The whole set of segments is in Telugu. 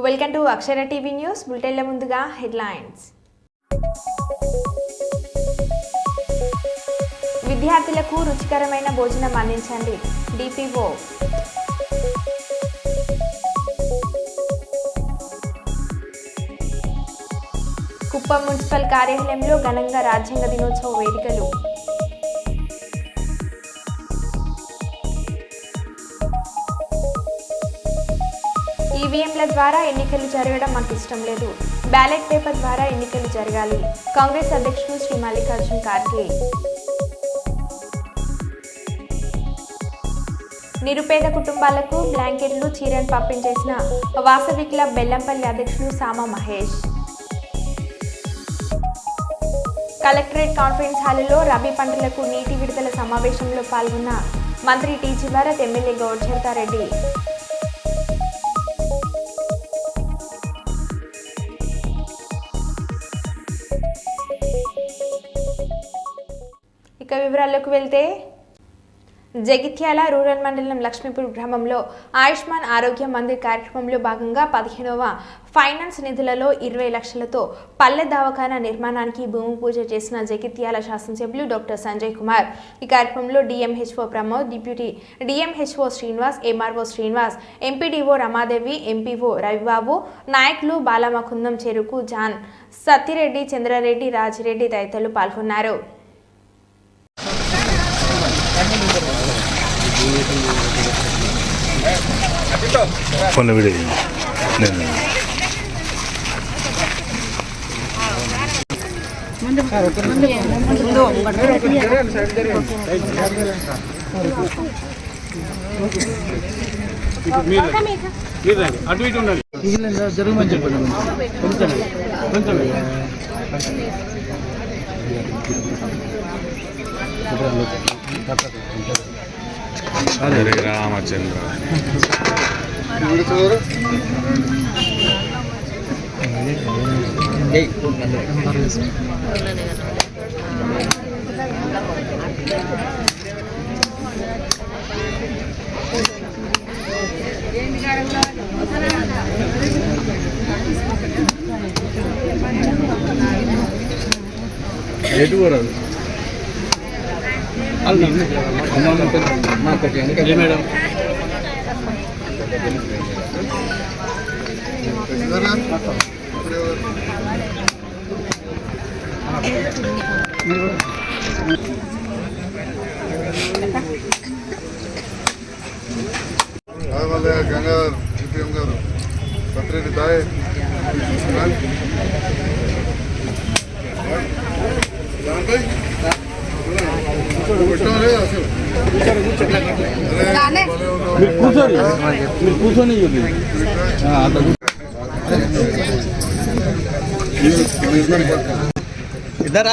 Welcome to Akshara TV news. బులెటిన్ల ముందుగా హెడ్లైన్స్. విద్యార్థులకు రుచికరమైన భోజనం అందించండి. డిపిఓ. కుప్పం మున్సిపల్ కార్యాలయంలో ఘనంగా రాజ్యాంగ దినోత్సవ వేడుకలు. ఈవీఎంల ద్వారా ఎన్నికలు జరగడం మాకు ఇష్టం లేదు. బ్యాలెట్ పేపర్ ద్వారా ఎన్నికలు జరగాలి. కాంగ్రెస్ అధ్యక్షుడు శ్రీ మల్లికార్జున్ ఖార్గే. నిరుపేద కుటుంబాలకు బ్లాంకెట్లు, చీరను పంపించేసిన వాసవి క్లబ్ బెల్లంపల్లి అధ్యక్షుడు సామ మహేష్. కలెక్టరేట్ కాన్ఫరెన్స్ హాలులో రబీ పంటలకు నీటి విడుదల సమావేశంలో పాల్గొన్న మంత్రి టీజీ భారత్, ఎమ్మెల్యే గౌడ్ చరితారెడ్డి. ఇక వివరాల్లోకి వెళ్తే, జగిత్యాల రూరల్ మండలం లక్ష్మీపూర్ గ్రామంలో ఆయుష్మాన్ ఆరోగ్య మందిర్ కార్యక్రమంలో భాగంగా 15వ ఫైనాన్స్ నిధులలో 20 లక్షలతో పల్లె దవాఖానా నిర్మాణానికి భూమి పూజ చేసిన జగిత్యాల శాసనసభ్యులు డాక్టర్ సంజయ్ కుమార్. ఈ కార్యక్రమంలో DMHO Pramod, deputy DMHO Srinivas, MRO Srinivas, MPDO Ramadevi, MPO Ravibabu, నాయకులు బాలమకుందం చెరుకు, జాన్ సత్తిరెడ్డి, చంద్రారెడ్డి, రాజిరెడ్డి తదితరులు పాల్గొన్నారు. అటు ఇటు ఉండాలి జరగమని చెప్పండి. హరే రామచంద్ర. ఎటు కూరదు మేడం. గంగాధర్ జీపీఎం గారు, సత్రెడ్డి దాయ్, కూర్చొని ఇద్దరు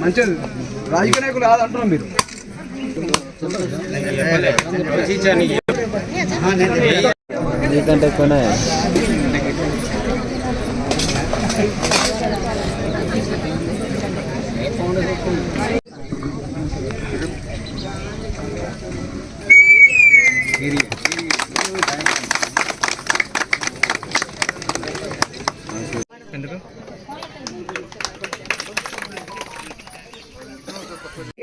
మంచి రాజకీయ నాయకులు కాదంటున్నాం మీరు. నీకంటే ఎక్కువనే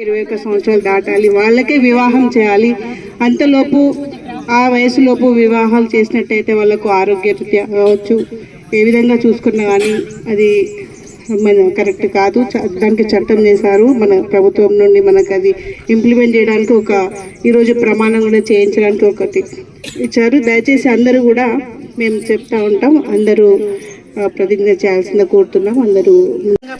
ఇరవై 21 సంవత్సరాలు దాటాలి, వాళ్ళకే వివాహం చేయాలి. అంతలోపు ఆ వయసులోపు వివాహాలు చేసినట్టయితే వాళ్ళకు ఆరోగ్యరీత్యా కావచ్చు, ఏ విధంగా చూసుకున్నా కానీ అది మన కరెక్ట్ కాదు. దానికి చట్టం చేశారు మన ప్రభుత్వం నుండి. మనకు అది ఇంప్లిమెంట్ చేయడానికి ఈరోజు ప్రమాణం కూడా చేయించడానికి ఒకటి ఇచ్చారు. దయచేసి అందరూ కూడా మేము చెప్తా ఉంటాం, అందరూ ప్రతిజ్ఞ చేయాల్సిందిగా కోరుతున్నాం. అందరూ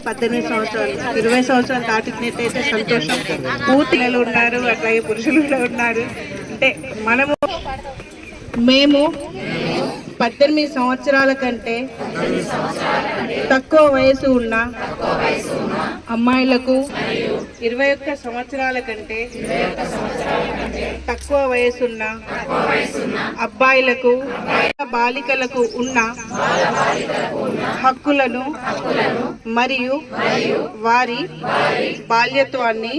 18 సంవత్సరాలు 20 సంవత్సరాలు దాటినట్టయితే సంతోషం. పూర్తిలు ఉన్నారు, అట్లాగే పురుషులు కూడా ఉన్నారు. అంటే మేము 18 సంవత్సరాల కంటే తక్కువ వయసు ఉన్న అమ్మాయిలకు 21 సంవత్సరాల కంటే తక్కువ వయసున్న అబ్బాయిలకు బాలికలకు ఉన్న హక్కులను మరియు వారి బాల్యత్వాన్ని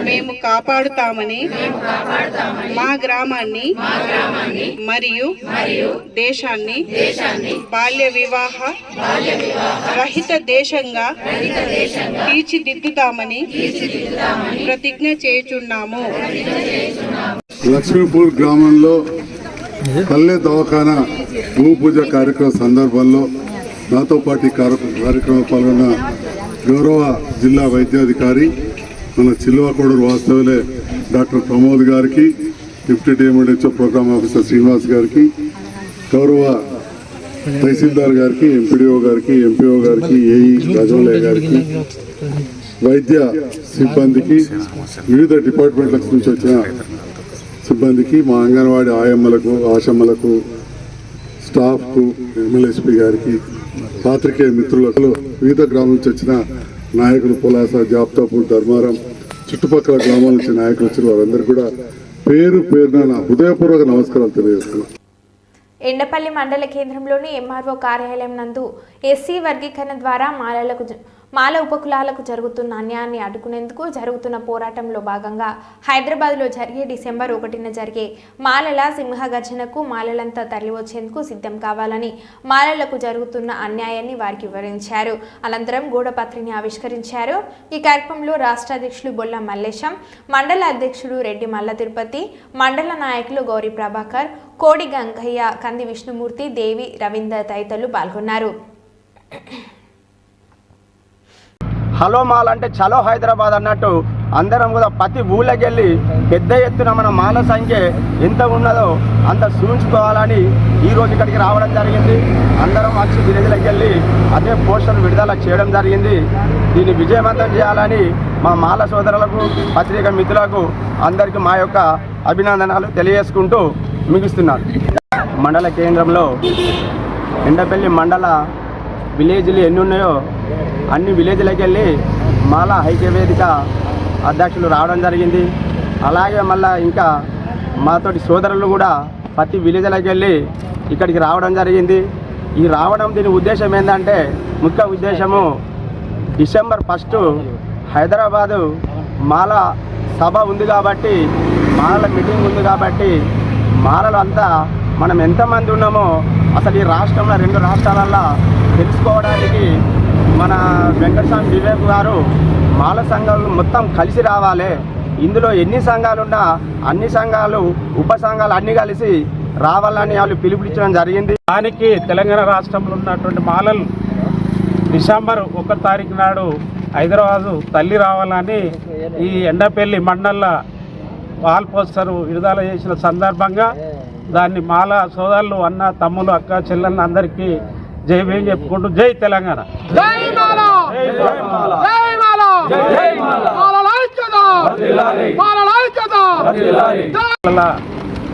మేము కాపాడుతామని మా గ్రామాన్ని మరియు దేశాన్ని బాల్య వివాహ రహిత దేశంగా తీర్చిదిద్దుతామని ప్రతిజ్ఞ చేయుచున్నాము. లక్ష్మీపూర్ గ్రామంలో పల్లె దవాఖానా భూ పూజ కార్యక్రమం సందర్భంలో నాతో పాటు కార్యక్రమం పాల్గొన్న గౌరవ జిల్లా వైద్యాధికారి మన చిల్వకోడూరు వాస్తవులే డాక్టర్ ప్రమోద్ గారికి, deputy DMHO program officer Srinivas గారికి, గౌరవ తహసీల్దార్ గారికి, ఎంపీడీఓ గారికి, ఎంపీఓ గారికి, ఏఈ రాజమౌళి గారికి, వైద్య సిబ్బందికి, వివిధ డిపార్ట్మెంట్ల నుంచి వచ్చిన సిబ్బందికి, మా అంగన్వాడీ ఆయమ్మలకు, ఆశమ్మలకు, స్టాఫ్కు, ఎమ్మెల్యేస్పీ గారికి, పాత్రికేయ మిత్రులకు, వివిధ గ్రామాల నుంచి వచ్చిన నాయకులు, పులాస, జాప్తాపూర్, ధర్మారం, చుట్టుపక్కల గ్రామాల నుంచి నాయకులు వచ్చిన వారందరూ కూడా పేరు పేరున నా హృదయపూర్వక నమస్కారాలు తెలియజేస్తున్నాను. ఎండపల్లి మండల కేంద్రంలోని ఎంఆర్ఓ కార్యాలయం నందు ఎస్సీ వర్గీకరణ ద్వారా మాల ఉపకులాలకు జరుగుతున్న అన్యాయాన్ని అడ్డుకునేందుకు జరుగుతున్న పోరాటంలో భాగంగా హైదరాబాద్లో జరిగే డిసెంబర్ 1న జరిగే మాలల సింహగర్జనకు మాలలంతా తరలివచ్చేందుకు సిద్ధం కావాలని మాలలకు జరుగుతున్న అన్యాయాన్ని వారికి వివరించారు. అనంతరం గూఢపత్రిని ఆవిష్కరించారు. ఈ కార్యక్రమంలో రాష్ట్ర అధ్యక్షులు బొల్ల మల్లేశం, మండల అధ్యక్షుడు రెడ్డి మల్ల తిరుపతి, మండల నాయకులు గౌరీ ప్రభాకర్, కోడి గంగయ్య, కంది విష్ణుమూర్తి, దేవి రవీందర్ తదితరులు పాల్గొన్నారు. హలో మాల్ అంటే చలో హైదరాబాద్ అన్నట్టు అందరం కూడా ప్రతి ఊళ్ళకి వెళ్ళి పెద్ద ఎత్తున మన మాల సంఖ్య ఎంత ఉన్నదో అంత చూపించుకోవాలని ఈరోజు ఇక్కడికి రావడం జరిగింది. అందరం వచ్చి విలేజ్లకు వెళ్ళి అదే పోస్టర్ విడుదల చేయడం జరిగింది. దీన్ని విజయవంతం చేయాలని మా మాల సోదరులకు, పత్రికా మిత్రులకు అందరికీ మా యొక్క అభినందనలు తెలియజేసుకుంటూ ముగిస్తున్నాను. మండల కేంద్రంలో ఎండపల్లి మండల విలేజ్లు ఎన్ని ఉన్నాయో అన్ని విలేజ్లకు వెళ్ళి మాల ఐక్యవేదిక అధ్యక్షులు రావడం జరిగింది. అలాగే మళ్ళీ ఇంకా మాతోటి సోదరులు కూడా ప్రతి విలేజ్లకు వెళ్ళి ఇక్కడికి రావడం జరిగింది. ఈ రావడం దీని ఉద్దేశం ఏంటంటే, ముఖ్య ఉద్దేశము డిసెంబర్ 1 హైదరాబాదు మాల సభ ఉంది కాబట్టి, మాలల మీటింగ్ ఉంది కాబట్టి, మాలలు అంతా మనం ఎంతమంది ఉన్నామో అసలు ఈ రాష్ట్రంలో 2 రాష్ట్రాలల్లో తెలుసుకోవడానికి మన వెంకటస్వామి వివేక్ గారు మాల సంఘాలు మొత్తం కలిసి రావాలి, ఇందులో ఎన్ని సంఘాలు ఉన్నా అన్ని సంఘాలు, ఉప సంఘాలు అన్నీ కలిసి రావాలని వాళ్ళు పిలుపునిచ్చడం జరిగింది. దానికి తెలంగాణ రాష్ట్రంలో ఉన్నటువంటి మాలలు డిసెంబర్ 1 తారీఖు నాడు హైదరాబాదు తల్లి రావాలని ఈ ఎండపల్లి మండల వాల్ పోస్టర్ విడుదల చేసిన సందర్భంగా దాన్ని మాల సోదరులు, అన్న తమ్ములు, అక్క చెల్లెళ్ళ అందరికీ జై భీం చెప్పుకుంటూ జై తెలంగాణ.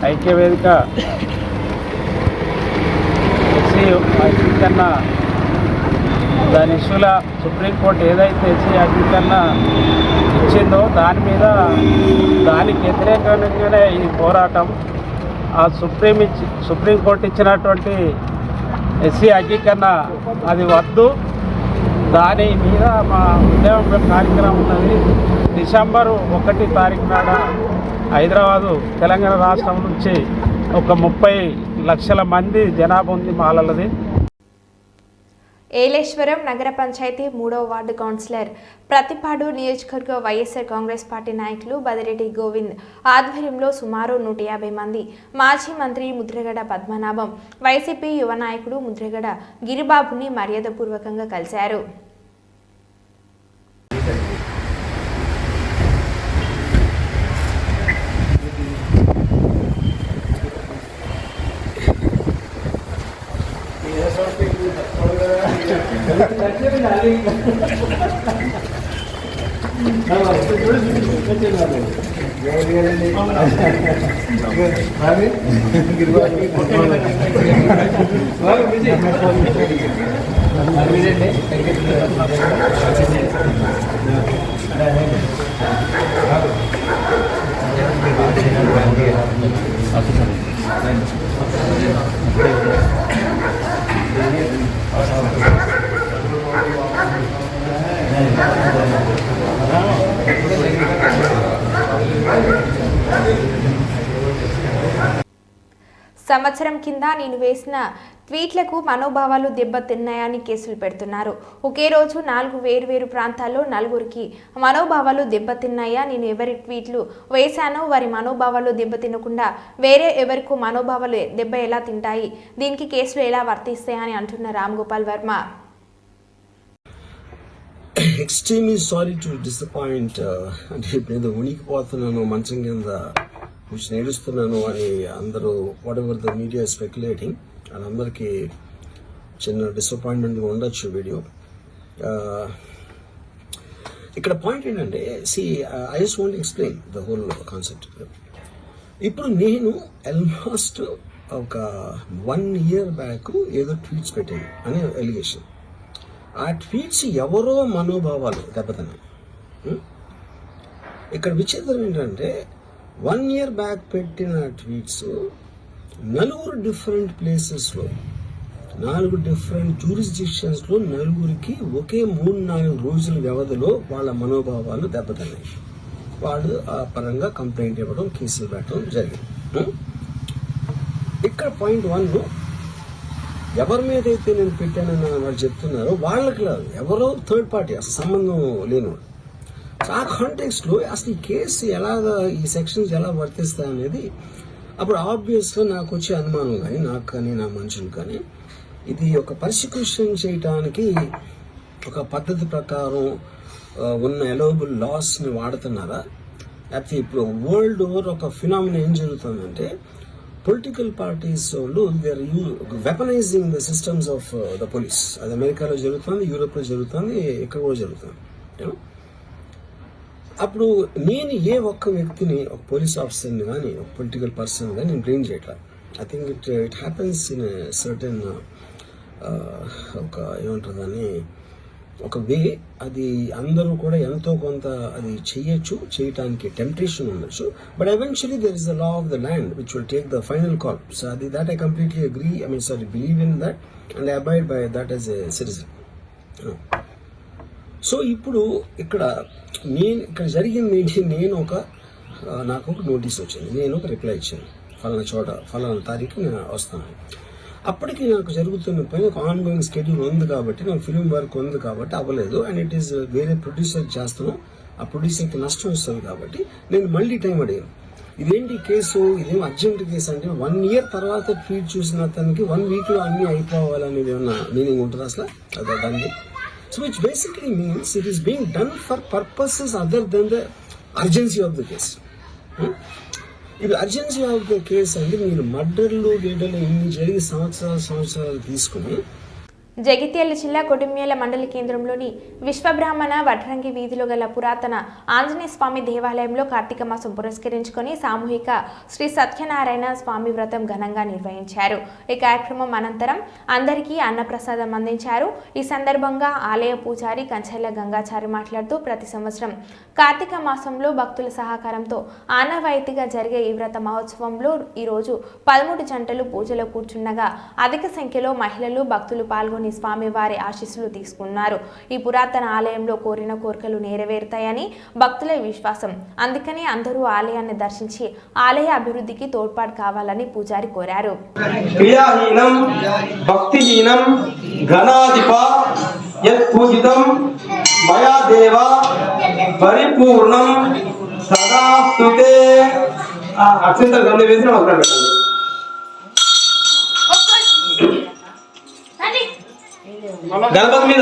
ఐక్యవేదిక ఎస్సీ వర్గీకరణ దాని ఇష్యూల సుప్రీంకోర్టు ఏదైతే ఎస్సీ వర్గీకరణ ఇచ్చిందో దానికి వ్యతిరేకంగానే ఈ పోరాటం. ఆ సుప్రీంకోర్టు ఇచ్చినటువంటి ఎస్సీ వర్గీకరణ అది వద్దు, దాని మీద మా ఉద్యమం కార్యక్రమం ఉన్నది. డిసెంబర్ 1 తారీఖు నాడ హైదరాబాదు తెలంగాణ రాష్ట్రం నుంచి ఒక 30 లక్షల మంది జనాభా ఉంది మాలలది. ఏలేశ్వరం నగర పంచాయతీ 3వ వార్డు కౌన్సిలర్ ప్రతిపాడు నియోజకవర్గ వైఎస్ఆర్ కాంగ్రెస్ పార్టీ నాయకులు బదిరెడ్డి గోవింద్ ఆధ్వర్యంలో సుమారు 150 మంది మాజీ మంత్రి ముద్రగడ పద్మనాభం, వైసీపీ యువ నాయకుడు ముద్రగడ గిరిబాబుని మర్యాదపూర్వకంగా కలిశారు. Gracias. సంవత్సరం కింద నేను వేసిన ట్వీట్లకు మనోభావాలు దెబ్బతిన్నాయని కేసులు పెడుతున్నారు. ఒకే రోజు 4 వేర్వేరు ప్రాంతాల్లో 4గురికి మనోభావాలు దెబ్బతిన్నాయా? నేను ఎవరి ట్వీట్లు వేశానో వారి మనోభావాలు దెబ్బతినకుండా వేరే ఎవరికో మనోభావాలు దెబ్బ ఎలా తింటాయి? దీనికి కేసులు ఎలా వర్తిస్తాయని అంటున్న Ram Gopal Varma. Extremely sorry to disappoint. అంటే నేను ఉనికిపోతున్నాను మంచం కింద which నేడుస్తున్నాను అని అందరూ what ever the media speculating అందరికీ చిన్న డిసప్పాయింట్మెంట్గా ఉండొచ్చు వీడియో. ఇక్కడ పాయింట్ ఏంటంటే I just want explain the whole concept. ఇప్పుడు నేను ఆల్మోస్ట్ ఒక 1 year బ్యాక్ ఏదో ట్వీట్స్ పెట్టాను అనే ఎలిగేషన్. ఆ ట్వీట్స్ ఎవరో మనోభావాలు దెబ్బతిన్నాయి. ఇక్కడ విచిత్రం ఏంటంటే 1 year బ్యాక్ పెట్టిన ట్వీట్స్ 4 డిఫరెంట్ ప్లేసెస్లో 4 డిఫరెంట్ జ్యూరిస్డిక్షన్స్లో 4గురికి ఒకే 3-4 రోజుల వ్యవధిలో వాళ్ళ మనోభావాలు దెబ్బతిన్నాయి. వాళ్ళు ఆ పరంగా కంప్లైంట్ ఇవ్వడం, కేసులు పెట్టడం జరిగింది. ఇక్కడ పాయింట్ 1 ఎవరి మీద అయితే నేను పెట్టానని వాళ్ళు చెప్తున్నారో వాళ్ళకి లేదు, ఎవరో థర్డ్ పార్టీ అసలు సంబంధం లేనివాడు. ఆ కాంటెక్స్ట్లో అసలు ఈ కేసు ఎలాగా ఈ సెక్షన్స్ ఎలా వర్తిస్తాయి అనేది అప్పుడు ఆబ్వియస్గా నాకు వచ్చే అనుమానం కానీ నాకు కానీ నా మనుషులు కానీ ఇది ఒక పర్సిక్యూషన్ చేయటానికి ఒక పద్ధతి ప్రకారం ఉన్న ఎలోబుల్ లాస్ని వాడుతున్నారా? లేకపోతే ఇప్పుడు వరల్డ్ ఓవర్ ఒక ఫినామినా ఏం జరుగుతుందంటే పొలిటికల్ పార్టీస్ వాళ్ళు they are weaponizing the systems of the police. అది అమెరికాలో జరుగుతుంది, యూరోప్లో జరుగుతుంది, ఇక్కడ కూడా జరుగుతుంది. అప్పుడు నేను ఏ ఒక్క వ్యక్తిని, ఒక పోలీస్ ఆఫీసర్ని కానీ ఒక పొలిటికల్ పర్సన్ కానీ నేను బ్లేమ్ చేయట్లా. I think it happens in certain ఒక ఏమంటారు దాన్ని ఒక వే. అది అందరూ కూడా ఎంతో కొంత అది చేయటానికి టెంప్టేషన్ ఉండొచ్చు. But eventually there is the law of the land which will take the final call. So అది that I completely agree, believe in that and I abide by that as a citizen. So ఇప్పుడు ఇక్కడ జరిగింది ఏంటి, నాకు ఒక నోటీస్ వచ్చింది, నేను ఒక రిప్లై ఇచ్చాను, ఫలానా చోట ఫలానా తారీఖు నేను వస్తాను. అప్పటికి నాకు జరుగుతున్న పని ఒక ఆన్గోయింగ్ స్కెడ్యూల్ ఉంది కాబట్టి, నాకు ఫిల్మ్ వర్క్ ఉంది కాబట్టి అవ్వలేదు. అండ్ ఇట్ ఈస్ వేరే ప్రొడ్యూసర్ చేస్తున్నాం, ఆ ప్రొడ్యూసర్కి నష్టం వస్తుంది కాబట్టి నేను మళ్ళీ టైం అడిగాను. ఇదేంటి కేసు, ఇదేం అర్జెంట్ కేసు అంటే 1 year తర్వాత ట్వీట్ చూసిన అతనికి 1 weekలో అన్నీ అయిపోవాలనేది ఏమన్నా మీనింగ్ ఉంటుంది అసలు అదే దాన్ని? So which basically means it is being done for purposes other than the urgency of the case. ఇది అర్జెన్సీ ఆఫ్ ద కేసు అంటే మీరు మర్డర్లు గేడలు ఇన్ని జరిగి సంవత్సరాలు తీసుకుని జగిత్యాల జిల్లా కొడిమ్యాల మండల కేంద్రంలోని విశ్వబ్రాహ్మణ వడ్రంగి వీధిలో గల పురాతన ఆంజనేయ స్వామి దేవాలయంలో కార్తీక మాసం పురస్కరించుకొని సామూహిక శ్రీ సత్యనారాయణ స్వామి వ్రతం ఘనంగా నిర్వహించారు. ఈ కార్యక్రమం అనంతరం అందరికీ అన్నప్రసాదం అందించారు. ఈ సందర్భంగా ఆలయ పూజారి కంచెల గంగాచారి మాట్లాడుతూ ప్రతి సంవత్సరం కార్తీక మాసంలో భక్తుల సహకారంతో ఆనవాయితీగా జరిగే ఈ వ్రత మహోత్సవంలో ఈరోజు 13 జంటలు పూజలో కూర్చున్నగా అధిక సంఖ్యలో మహిళలు భక్తులు పాల్గొని స్వామివారి ఆశీస్సులు తీసుకున్నారు. ఈ పురాతన ఆలయంలో కోరిన కోరికలు నెరవేరుతాయని భక్తుల విశ్వాసం. అందుకని అందరూ ఆలయాన్ని దర్శించి ఆలయ అభివృద్ధికి తోడ్పాటు కావాలని పూజారి కోరారు. క్రియాహీనం భక్తిహీనం గణాధిప యత్ పూజితం మయా దేవ పరిపూర్ణం సదా స్తుతే. అక్షంత గంధ వేసిన ఒకటి పెట్టండి. గణపతి మీద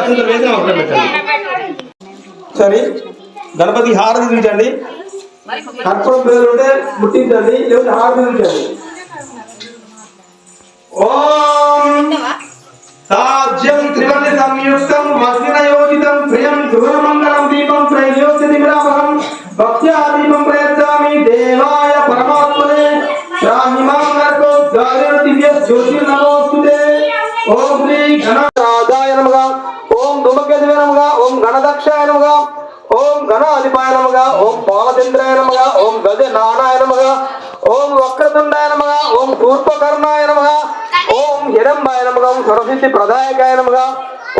అక్షంతలు వేసిన ఒకటి పెట్టండి. సరే, గణపతి హారతి చూపించండి. కర్పూరం పేరు ఉంటే ముట్టించండి, లేకపోతే హారతి చూపించండి. ఓం సాజ్యం త్రివర్ణ సంయుక్తం మస్మిన యోజితం ప్రియం శుభమంగళం దీపం త్రైయోస్యతిమిరామహం భక్త్యా దీపం ప్రయచ్ఛామి దేవాయ పరమాత్మనే రాహిమాం నరకో గారేణ దివ్య జ్యోతి నమోస్తుతే. ఓం శ్రీ గణరాజాయ నమః. ఓం ధూమకేతువే నమః. ఓం గణదక్షాయ నమః. ఓం గణాధిపాయ నమః ఓం బాలచంద్రాయ నమః ఓం గజనానాయ నమః ఓం వక్రతుండాయ నమః ఓం శూర్పకర్ణాయ నమః ఓం హిరంబాయ నమః ఓం సరసిద్ధి ప్రదాయకాయ నమః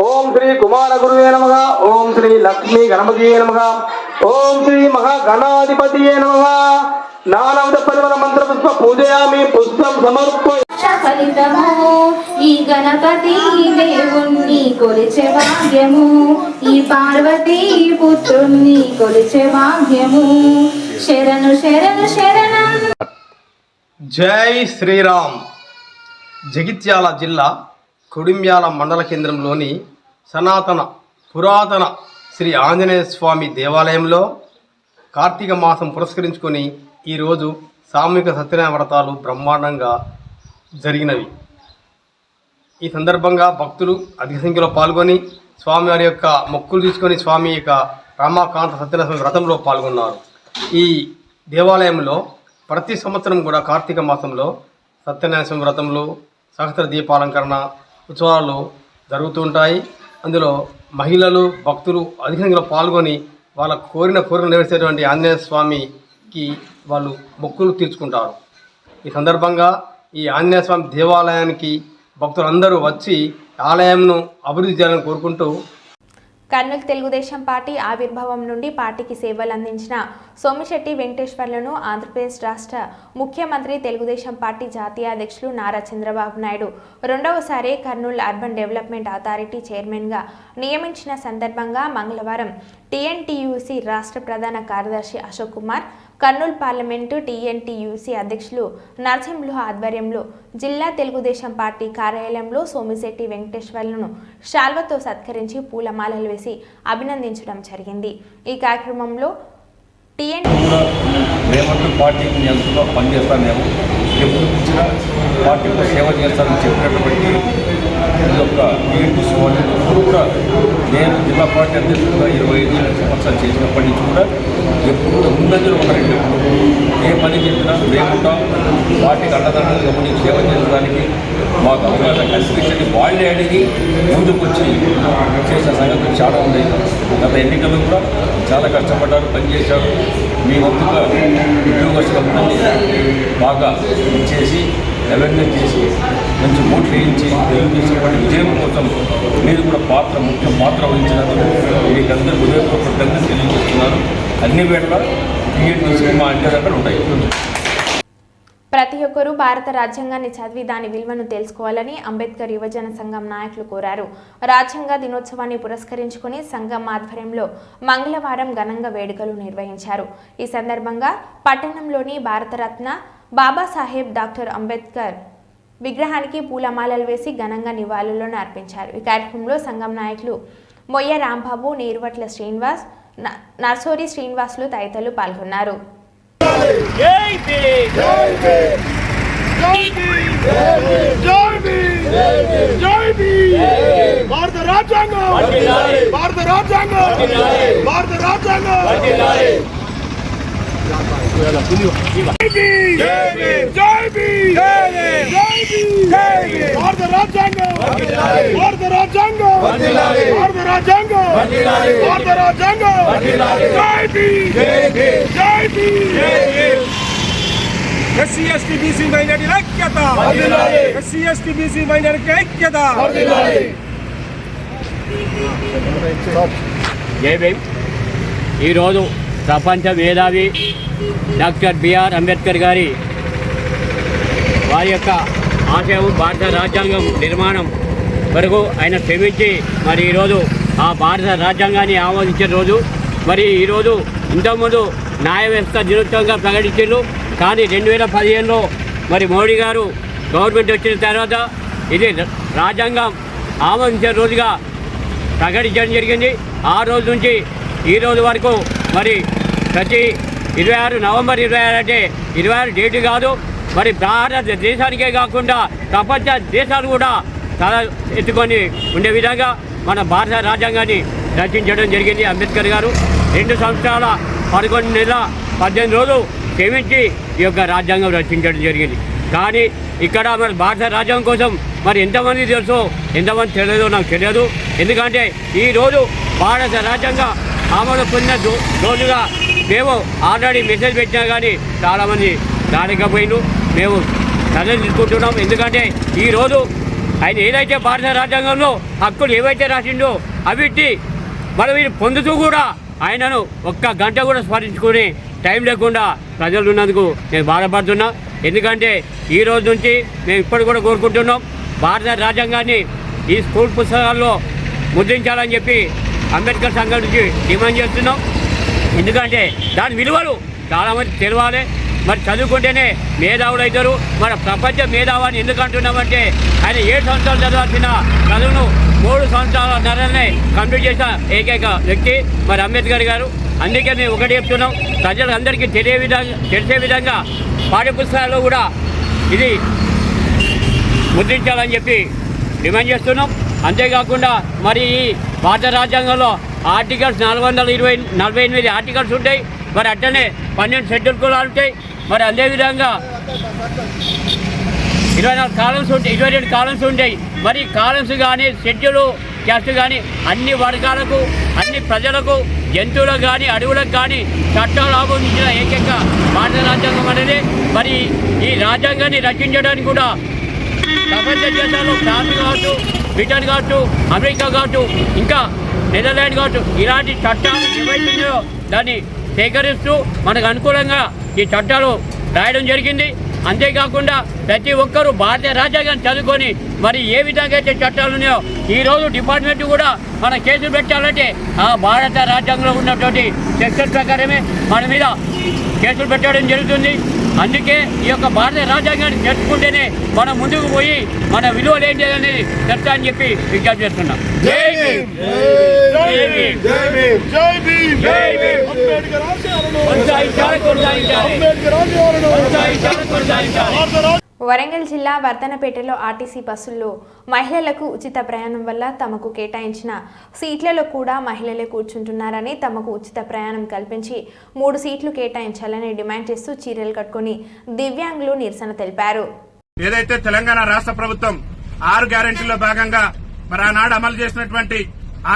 ఓం శ్రీ కుమార గురువే నమః ఓం శ్రీ లక్ష్మీ గణపతియే నమః ఓం శ్రీ మహాగణాధిపతియే నమః నానావిధ పరిమళ మంత్ర పుష్ప పూజయామి పుష్పం సమర్పయామి. ఫలితము ఈ గణపతి దేవుణ్ణి కొలిచే భాగ్యము, ఈ పార్వతీ పుత్రుణ్ణి కొలిచే భాగ్యము. శరణు శరణు శరణం. జై శ్రీరామ్. జగిత్యాల జిల్లా కొడిమ్యాల మండల కేంద్రంలోని సనాతన పురాతన శ్రీ ఆంజనేయ స్వామి దేవాలయంలో కార్తీక మాసం పురస్కరించుకొని ఈరోజు సామూహిక సత్యనారాయణ వ్రతాలు బ్రహ్మాండంగా జరిగినవి. ఈ సందర్భంగా భక్తులు అధిక సంఖ్యలో పాల్గొని స్వామివారి యొక్క మొక్కులు తీసుకొని స్వామి యొక్క రామకాంత సత్యనారాయణ వ్రతంలో పాల్గొన్నారు. ఈ దేవాలయంలో ప్రతి సంవత్సరం కూడా కార్తీక మాసంలో సత్యనారాయణ వ్రతంలో సహస్ర దీపాలంకరణ ఉత్సవాలు జరుగుతుంటాయి. అందులో మహిళలు భక్తులు అధిక సంఖ్యలో పాల్గొని వాళ్ళ కోరికలు నెరవేర్చేటువంటి ఆంజనేయ స్వామికి వాళ్ళు మొక్కులు తీర్చుకుంటారు. ఈ సందర్భంగా ఈ ఆంజనేయ స్వామి దేవాలయానికి భక్తులందరూ వచ్చి ఆలయంను అభివృద్ధి చేయాలని కోరుకుంటూ కర్నూలు తెలుగుదేశం పార్టీ ఆవిర్భావం నుండి పార్టీకి సేవలు అందించిన సోమిశెట్టి వెంకటేశ్వర్లను ఆంధ్రప్రదేశ్ రాష్ట్ర ముఖ్యమంత్రి తెలుగుదేశం పార్టీ జాతీయ అధ్యక్షులు నారా చంద్రబాబు నాయుడు రెండవసారి కర్నూలు అర్బన్ డెవలప్మెంట్ అథారిటీ చైర్మన్గా నియమించిన సందర్భంగా మంగళవారం టీఎన్టీయూసీ రాష్ట్ర ప్రధాన కార్యదర్శి అశోక్ కుమార్, కర్నూలు పార్లమెంటు టీఎన్టీయూసీ అధ్యక్షులు నరసింహులు ఆధ్వర్యంలో జిల్లా తెలుగుదేశం పార్టీ కార్యాలయంలో సోమిశెట్టి వెంకటేశ్వర్లను శాల్వతో సత్కరించి పూలమాలలు వేసి అభినందించడం జరిగింది. ఈ కార్యక్రమంలో రేవంత్ పార్టీకి ఎంతో పనిచేస్తాను. మేము ఎప్పుడు ఇచ్చినా పార్టీలో సేవ చేస్తానని చెప్పినటువంటి ఈ యొక్క టీఎన్టీసీ వాళ్ళు కూడా నేను జిల్లా పార్టీ అధ్యక్షుడిగా 25 సంవత్సరాలు చేసినప్పటి నుంచి కూడా ఎప్పుడు ముందంజలు ఒకరండి. ఏ పని చెప్పినా లేకుండా పార్టీకి అండదండలు గమనించి సేవ చేయడానికి మాకు అవకాశం కల్పించండి. వాళ్ళే అడిగి ముందుకు వచ్చి చేసిన సంగతులు చాలా ఉన్నాయి. గత ఎన్నికల్లో కూడా చాలా కష్టపడ్డారు, పనిచేశారు. మీ వంతుగా ఉద్యోగస్తులందరినీ బాగా చేసి అవేర్నెస్ చేసి మంచి ఓట్లు వేయించి తెలుగుదేశం పార్టీ విజయం కోసం మీరు కూడా ముఖ్య పాత్ర వహించినందుకు మీకందరూ హృదయపూర్వక కృతజ్ఞతలు తెలియజేస్తున్నారు. అన్ని వేళ టీఎన్టీసీ మా ఇంటి దగ్గర ఉంటాయి. ప్రతి ఒక్కరూ భారత రాజ్యాంగాన్ని చదివి దాని విలువను తెలుసుకోవాలని అంబేద్కర్ యువజన సంఘం నాయకులు కోరారు. రాజ్యాంగ దినోత్సవాన్ని పురస్కరించుకుని సంఘం ఆధ్వర్యంలో మంగళవారం ఘనంగా వేడుకలు నిర్వహించారు. ఈ సందర్భంగా పట్టణంలోని భారతరత్న బాబాసాహెబ్ డాక్టర్ అంబేద్కర్ విగ్రహానికి పూలమాలలు వేసి ఘనంగా నివాళులను అర్పించారు. ఈ కార్యక్రమంలో సంఘం నాయకులు మొయ్య రాంబాబు, నీరువట్ల శ్రీనివాస్, నర్సోరి శ్రీనివాసులు తదితరులు పాల్గొన్నారు. భారత రాజ్యాంగం, భారత రాజ్యాంగం, భారత రాజ్యాంగం. భారత రాజ్యాంగం, భారత రాజ్యాంగం, భారత రాజ్యాంగం, భారత రాజ్యాంగం. జై భీమ్, జై Bhim. SC ST BC minority ఐక్యత, ఎస్సీ ఎస్టీ బీసీ మైనారిటీ ఐక్యత. జై భీమ్. ఈరోజు ప్రపంచ మేధావి డాక్టర్ బిఆర్ అంబేద్కర్ గారి వారి యొక్క ఆశయం భారత రాజ్యాంగం నిర్మాణం వరకు ఆయన శ్రమించి మరి ఈరోజు ఆ భారత రాజ్యాంగాన్ని ఆమోదించిన రోజు. మరి ఈరోజు ఇంతకుముందు న్యాయ వ్యవస్థ దినోత్సవంగా ప్రకటించారు. కానీ 2015లో మరి మోడీ గారు గవర్నమెంట్ వచ్చిన తర్వాత ఇది రాజ్యాంగం ఆమోదించిన రోజుగా ప్రకటించడం జరిగింది. ఆ రోజు నుంచి ఈ రోజు వరకు మరి ప్రతి 26 నవంబర్ 26 అంటే 26 డేటు కాదు, మరి భారతదేశానికే కాకుండా ప్రపంచ దేశాలు కూడా తల ఎత్తుకొని ఉండే విధంగా మన భారత రాజ్యాంగాన్ని రచించడం జరిగింది. అంబేద్కర్ గారు 2 సంవత్సరాల 11 నెలల 18 రోజులు క్షమించి ఈ యొక్క రాజ్యాంగం రచించడం జరిగింది. కానీ ఇక్కడ మన భారత రాజ్యాంగం కోసం మరి ఎంతమంది తెలుసో ఎంతమంది తెలియదో నాకు తెలియదు. ఎందుకంటే ఈరోజు భారత రాజ్యాంగ ఆమోదం పొందిన రోజుగా మేము ఆల్రెడీ మెసేజ్ పెట్టినా కానీ చాలామంది రాలేకపోయినారు. మేము చర్యలు తీసుకుంటున్నాం. ఎందుకంటే ఈరోజు ఆయన ఏదైతే భారత రాజ్యాంగంలో హక్కులు ఏవైతే రాసిండో అవిటి మనం వీరు పొందుతూ కూడా ఆయనను ఒక్క గంట కూడా స్మరించుకునే టైం లేకుండా ప్రజలు ఉన్నందుకు నేను బాధపడుతున్నా. ఎందుకంటే ఈ రోజు నుంచి మేము ఇప్పటి కూడా కోరుకుంటున్నాం భారత రాజ్యాంగాన్ని ఈ స్కూల్ పుస్తకాల్లో ముద్రించాలని చెప్పి అంబేద్కర్ సంఘం నుంచి డిమాండ్ చేస్తున్నాం. ఎందుకంటే దాని విలువలు చాలామంది తెలవాలి. మరి చదువుకుంటేనే మేధావులు అవుతారు. మన ప్రపంచ మేధావాన్ని ఎందుకు అంటున్నామంటే ఆయన 7 సంవత్సరాలు చదవాల్సిన చదువును 3 సంవత్సరాల నరనే కంప్లీట్ చేసిన ఏకైక వ్యక్తి మరి అంబేద్కర్ గారు. అందుకే మేము ఒకటి చెప్తున్నాం, ప్రజలందరికీ తెలిసే విధంగా పాఠ్యపుస్తకాల్లో కూడా ఇది ముద్రించాలని చెప్పి డిమాండ్ చేస్తున్నాం. అంతేకాకుండా మరి ఈ భారత రాజ్యాంగంలో ఆర్టికల్స్ 448 ఆర్టికల్స్ ఉంటాయి. మరి అట్లనే 12 షెడ్యూల్ కులాలు ఉంటాయి. మరి అదేవిధంగా 24 కాలమ్స్ ఉంటాయి, 22 కాలమ్స్ ఉంటాయి. మరి కాలమ్స్ కానీ షెడ్యూల్ క్యాస్ట్ కానీ అన్ని వర్గాలకు, అన్ని ప్రజలకు, జంతువులకు కానీ అడవులకు కానీ చట్టాలు ఆమోదించిన ఏకైక భారత రాజ్యాంగం అనేది. మరి ఈ రాజ్యాంగాన్ని రచించడానికి కూడా ప్రపంచ దేశాల్లో ఫ్రాన్స్ కావచ్చు, బ్రిటన్ కావచ్చు, అమెరికా కావచ్చు, ఇంకా నెదర్లాండ్ కావచ్చు, ఇలాంటి చట్టాలు ఏవైతున్నాయో దాన్ని సేకరిస్తూ మనకు అనుకూలంగా ఈ చట్టాలు రాయడం జరిగింది. అంతేకాకుండా ప్రతి ఒక్కరూ భారతీయ రాజ్యాంగాన్ని చదువుకొని మరి ఏ విధంగా అయితే చట్టాలు ఉన్నాయో ఈరోజు డిపార్ట్మెంట్ కూడా మన కేసులు పెట్టాలంటే ఆ భారత రాజ్యాంగంలో ఉన్నటువంటి సెక్షన్ ప్రకారమే మన మీద కేసులు పెట్టడం జరుగుతుంది. అందుకే ఈ యొక్క భారత రాజ్యాంగాన్ని తెలుసుకుంటేనే మనం ముందుకు పోయి మన విలువలు ఏంటి అనేది తెలుసా అని చెప్పి విజ్ఞప్తి చేస్తున్నాం. జై భీమ్, జై భీమ్, జై భీమ్, జై భీమ్, జై భీమ్. అంబేద్కర్ ఆశయాలను కొనసాగించాలి. వరంగల్ జిల్లా వర్ధనపేటలో ఆర్టీసీ బస్సుల్లో మహిళలకు ఉచిత ప్రయాణం వల్ల తమకు కేటాయించిన సీట్లలో కూడా మహిళలే కూర్చుంటున్నారని, తమకు ఉచిత ప్రయాణం కల్పించి 3 సీట్లు కేటాయించాలని డిమాండ్ చేస్తూ చీరలు కట్టుకుని దివ్యాంగులు నిరసన తెలిపారు. ఏదైతే తెలంగాణ రాష్ట్ర ప్రభుత్వం 6 గ్యారెంటీల్లో భాగంగా మరి ఆనాడు అమలు చేసినటువంటి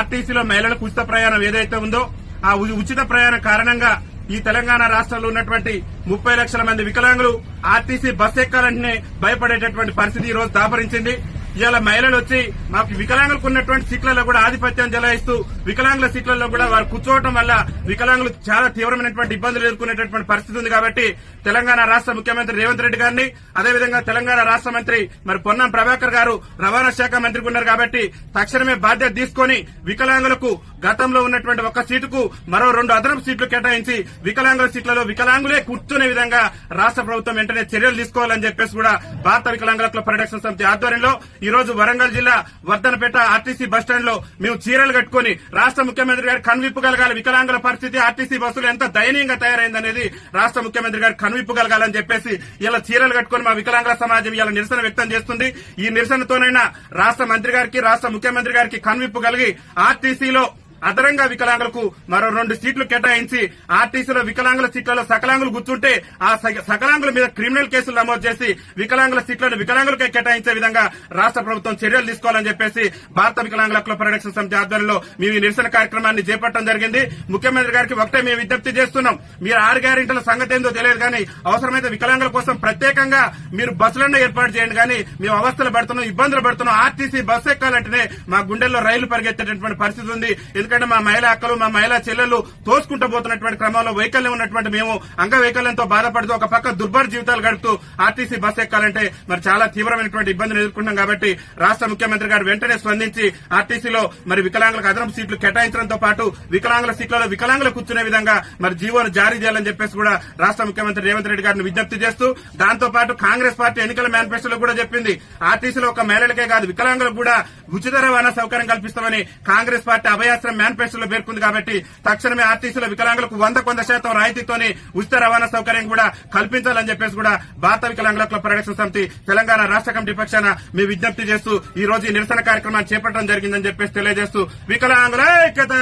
ఆర్టీసీలో మహిళలకు ఉచిత ప్రయాణం ఏదైతే ఉందో ఆ ఉచిత ప్రయాణం కారణంగా ఈ తెలంగాణ రాష్ట్రంలో ఉన్నటువంటి 30 లక్షల మంది వికలాంగులు ఆర్టీసీ బస్ ఎక్కాలంటేనే భయపడేటటువంటి పరిస్థితి ఈ రోజు దాపరించింది. ఇవాళ మహిళలు వచ్చి మాకు వికలాంగులకు ఉన్నటువంటి సీట్లలో కూడా ఆధిపత్యం చెలాయిస్తూ వికలాంగుల సీట్లలో కూడా వారు కూర్చోవడం వల్ల వికలాంగులు చాలా తీవ్రమైనటువంటి ఇబ్బందులు ఎదుర్కొనేటటువంటి పరిస్థితి ఉంది. కాబట్టి తెలంగాణ రాష్ట్ర ముఖ్యమంత్రి రేవంత్ రెడ్డి గారిని, అదేవిధంగా తెలంగాణ రాష్ట్ర మంత్రి మరి పొన్నం ప్రభాకర్ గారు రవాణా శాఖ మంత్రికి ఉన్నారు కాబట్టి తక్షణమే బాధ్యత తీసుకుని వికలాంగులకు గతంలో ఉన్నటువంటి 1 సీటుకు మరో 2 అదనపు సీట్లు కేటాయించి వికలాంగుల సీట్లలో వికలాంగులే కూర్చునే విధంగా రాష్ట్ర ప్రభుత్వం వెంటనే చర్యలు తీసుకోవాలని చెప్పేసి కూడా భారత వికలాంగుల క్లబ్ పరిరక్షణ సమితి ఆధ్వర్యంలో ఈ రోజు వరంగల్ జిల్లా వర్ధనపేట ఆర్టీసీ బస్టాండ్ లో మేము చీరలు కట్టుకుని రాష్ట్ర ముఖ్యమంత్రి గారు కనువిప్పుగలగాలి, వికలాంగుల పరిస్థితి ఆర్టీసీ బస్సులు ఎంత దయనీయంగా తయారైందనేది రాష్ట్ర ముఖ్యమంత్రి గారు కనువిప్పుగలగాలని చెప్పేసి ఇలా చీరలు కట్టుకుని మా వికలాంగుల సమాజం ఇలా నిరసన వ్యక్తం చేస్తుంది. ఈ నిరసనతోనైనా రాష్ట్ర మంత్రి గారికి, రాష్ట్ర ముఖ్యమంత్రి గారికి కనువిప్పుగలిగి ఆర్టీసీలో అదనంగా వికలాంగులకు మరో 2 సీట్లు కేటాయించి ఆర్టీసీలో వికలాంగుల సీట్లలో సకలాంగులు కూర్చుంటే ఆ సకలాంగుల మీద క్రిమినల్ కేసులు నమోదు చేసి వికలాంగుల సీట్లను వికలాంగులకే కేటాయించే విధంగా రాష్ట్ర ప్రభుత్వం చర్యలు తీసుకోవాలని చెప్పేసి భారత వికలాంగుల క్లబ్ పరిరక్షణ సమితి ఆధ్వర్యంలో మేము ఈ నిరసన కార్యక్రమాన్ని చేపట్టడం జరిగింది. ముఖ్యమంత్రి గారికి ఒకటే మేము విజ్ఞప్తి చేస్తున్నాం, మీరు 6 గ్యారెంటీల సంగతి ఏందో తెలియదు కానీ అవసరమైతే వికలాంగుల కోసం ప్రత్యేకంగా మీరు బస్సులను ఏర్పాటు చేయండి. కానీ మేము అవస్థలు పడుతున్నాం, ఇబ్బందులు పడుతున్నాం. ఆర్టీసీ బస్సు ఎక్కాలంటేనే మా గుండెల్లో రైలు పరిగెత్తేటటువంటి పరిస్థితి ఉంది. ఎందుకంటే మా మహిళా అక్కలు, మా మహిళా చెల్లెలు తోసుకుంటూ పోతున్నటువంటి క్రమంలో వైకల్యం ఉన్నటువంటి మేము అంగవైకల్యంతో బాధపడుతూ ఒక పక్క దుర్భర జీవితాలు గడుపుతూ ఆర్టీసీ బస్సు ఎక్కాలంటే మరి చాలా తీవ్రమైనటువంటి ఇబ్బందులు ఎదుర్కొంటున్నాం. కాబట్టి రాష్ట్ర ముఖ్యమంత్రి గారు వెంటనే స్పందించి ఆర్టీసీలో మరి వికలాంగులకు అదనపు సీట్లు కేటాయించడంతో పాటు వికలాంగుల సీట్లలో వికలాంగులు కూర్చునే విధంగా మరి జీవోను జారీ చేయాలని చెప్పేసి కూడా రాష్ట్ర ముఖ్యమంత్రి రేవంత్ రెడ్డి గారిని విజ్ఞప్తి చేస్తూ, దాంతో పాటు కాంగ్రెస్ పార్టీ ఎన్నికల మేనిఫెస్టోలో కూడా చెప్పింది ఆర్టీసీలో ఒక మహిళలకే కాదు వికలాంగులకు కూడా ఉచిత రవాణా సౌకర్యం కల్పిస్తామని కాంగ్రెస్ పార్టీ అభయాస్త్రం మేనిఫెస్టోలో పేర్కొంది. కాబట్టి తక్షణమే ఆర్టీసీలో వికలాంగులకు 100% రాయితీతోనే ఉచిత రవాణా సౌకర్యం కూడా కల్పించాలని చెప్పేసి కూడా భారత వికలాంగుల క్లబ్ పరిరక్షణ సమితి తెలంగాణ రాష్ట్ర కమిటీ పక్షాన మేము విజ్ఞప్తి చేస్తూ ఈ రోజు ఈ నిరసన కార్యక్రమాన్ని చేపట్టడం జరిగిందని చెప్పేసి తెలియజేస్తూ వికలాంగుల ఐక్యత,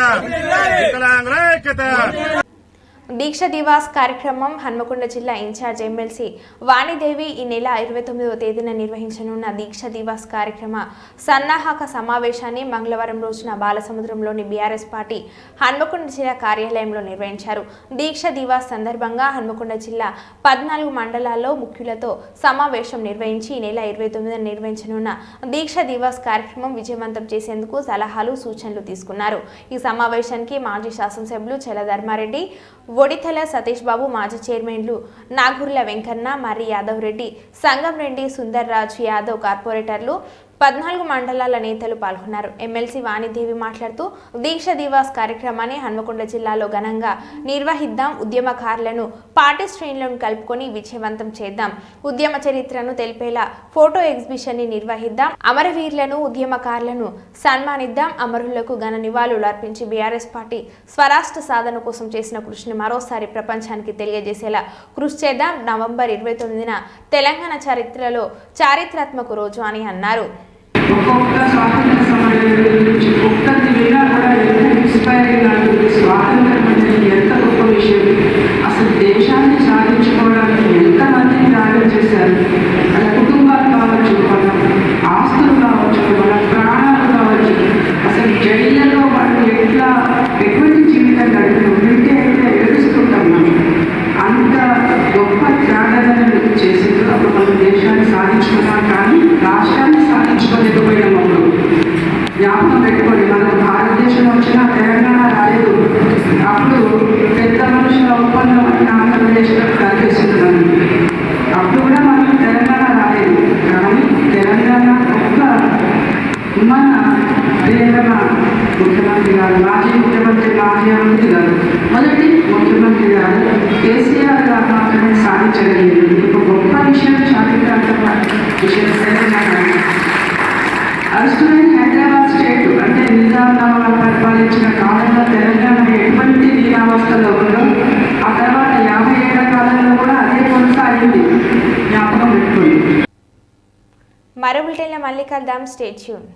వికలాంగుల ఐక్యత. దీక్ష దివాస్ కార్యక్రమం హన్మకొండ జిల్లా ఇన్ఛార్జ్ ఎమ్మెల్సీ వాణిదేవి ఈ నెల 29వ తేదీన నిర్వహించనున్న దీక్ష దివాస్ కార్యక్రమ సన్నాహక సమావేశాన్ని మంగళవారం రోజున బాలసముద్రంలోని బీఆర్ఎస్ పార్టీ హన్మకొండ జిల్లా కార్యాలయంలో నిర్వహించారు. దీక్ష దివాస్ సందర్భంగా హన్మకొండ జిల్లా 14 మండలాల్లో ముఖ్యులతో సమావేశం నిర్వహించి ఈ నెల 29న నిర్వహించనున్న దీక్ష దివాస్ కార్యక్రమం విజయవంతం చేసేందుకు సలహాలు సూచనలు తీసుకున్నారు. ఈ సమావేశానికి మాజీ శాసనసభ్యులు చెల ధర్మారెడ్డి, ఒడితల సతీష్ బాబు, మాజీ చైర్మన్లు నాగూర్ల వెంకన్న, మర్రి యాదవ్ రెడ్డి, సంగం రెడ్డి, సుందర్ రాజు యాదవ్, కార్పొరేటర్లు, 14 మండలాల నేతలు పాల్గొన్నారు. ఎమ్మెల్సీ వాణిదేవి మాట్లాడుతూ దీక్ష దివాస్ కార్యక్రమాన్ని హన్మకొండ జిల్లాలో ఘనంగా నిర్వహిద్దాం, ఉద్యమకారులను పార్టీ శ్రేణులను కలుపుకొని విజయవంతం చేద్దాం, ఉద్యమ చరిత్రను తెలిపేలా ఫోటో ఎగ్జిబిషన్ ని నిర్వహిద్దాం, అమరవీరులను ఉద్యమకారులను సన్మానిద్దాం, అమరులకు ఘన నివాళులు అర్పించి బీఆర్ఎస్ పార్టీ స్వరాష్ట్ర సాధన కోసం చేసిన కృషిని మరోసారి ప్రపంచానికి తెలియజేసేలా కృషి చేద్దాం. నవంబర్ 29న తెలంగాణ చరిత్రలో చారిత్రాత్మక రోజు అని అన్నారు. ఒక్కొక్క స్వాతంత్ర సమయంలో నుంచి ఒక్కటి విన్నా కూడా ఎంత ఇన్స్పైరింగ్ అవుతుంది. స్వాతంత్రం అనేది ఎంత గొప్ప విషయం. అసలు దేశాన్ని సాధించుకోవడానికి ఎంతమందిని త్యాగం చేశారు. వాళ్ళ కుటుంబాలు కావచ్చు, వాళ్ళ ఆస్తులు కావచ్చు, వాళ్ళ ప్రాణాలు కావచ్చు. అసలు జైళ్ళలో వాళ్ళు ఎటువంటి జీవితం గడుపుతూ వింటే అయితే ఏడుస్తుంటాం. మనం అంత గొప్ప త్యాగాలను చేసింది. అప్పుడు మనం దేశాన్ని సాధించుకున్నాం, కానీ రాష్ట్రాన్ని సాధించుకోలేకపోయినాం. అప్పుడు జ్ఞాపకం పెట్టుకోండి, మనకు భారతదేశం వచ్చినా తెలంగాణ రాలేదు. అప్పుడు పెద్ద మనుషుల ఒప్పందం అని ఆంధ్రప్రదేశ్లో కలిపేస్తున్నాం. అప్పుడు కూడా మనకు తెలంగాణ రాలేదు, కానీ తెలంగాణ ఒక్క మన ప్రియతమ ముఖ్యమంత్రి గారు, మాజీ ముఖ్యమంత్రి, మాజీ అభివృద్ధి గారు, మొదటి ముఖ్యమంత్రి గారు కేసీఆర్ గారు మాత్రమే సాధించగలిగింది. ఒక గొప్ప విషయం, చారిత్రాత్మక విషయం తెలంగాణ. అర్స్టులైన్ హైదరాబాద్ స్టేట్ అంటే నిజామాబాద్ పరిపాలించిన కాలంలో తెలంగాణ ఎటువంటి దీనావస్థలో ఉందో ఆ తర్వాత 50 ఏళ్ల కాలంలో కూడా అదే కొనసాగింది. జ్ఞాపకం పెట్టుకుంది. మరో బులెటిన్లో మళ్ళీ కలుద్దాం. Stay tune.